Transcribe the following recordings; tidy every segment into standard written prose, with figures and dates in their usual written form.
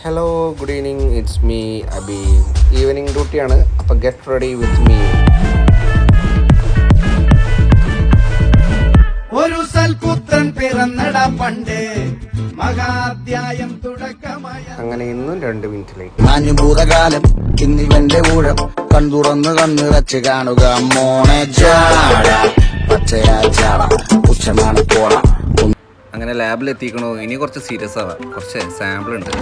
Hello good evening, it's me Abi. Evening ഡ്യൂട്ടിയാണ്, അപ്പോൾ get ready with me. ഒരു സൽപുത്രൻ പിറന്നട പണ്ട്, മഹാധ്യായം തുടക്കമായ. അങ്ങനെ ഇന്നും 2 മിനിറ്റിലേക്ക്. ഭൂതകാലം ഇന്നിവന്റെ ഊഴം കൺതുറന്ന് കണ്ണിറച്ച് കാണുക മോണെ ഉച്ചമാണ് പോണ. അങ്ങനെ ലാബിൽ എത്തിക്കണോ. ഇനി കുറച്ച് സീരിയസ് ആവാം, കുറച്ച് സാമ്പിൾ ഉണ്ട്.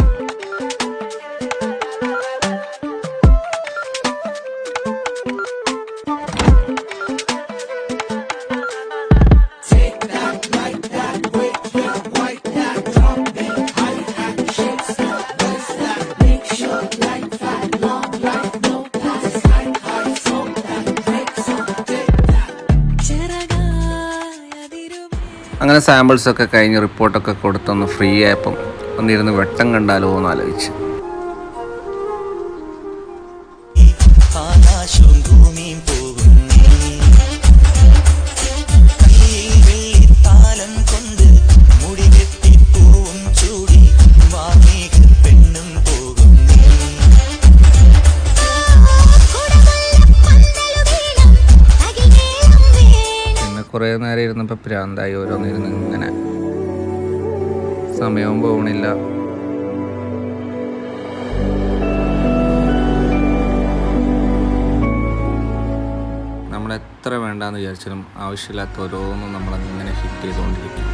അങ്ങനെ സാമ്പിൾസൊക്കെ കഴിഞ്ഞ് റിപ്പോർട്ടൊക്കെ കൊടുത്തൊന്ന് ഫ്രീ ആയപ്പം ഒന്നിരുന്ന് വെട്ടം കണ്ടാലോ എന്ന് ആലോചിച്ച്. കുറേ നേരം ഇരുന്നപ്പോൾ പ്രാന്തായി, ഓരോന്നിരുന്ന് ഇങ്ങനെ. സമയവും പോകണില്ല. നമ്മൾ എത്ര വേണ്ടാന്ന് വിചാരിച്ചാലും ആവശ്യമില്ലാത്ത ഓരോന്നും നമ്മളങ്ങനെ ഹിറ്റ് ചെയ്തുകൊണ്ടിരിക്കും.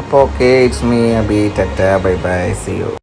അപ്പോൾ okay, it's me Abi. Tata, bye bye, see U.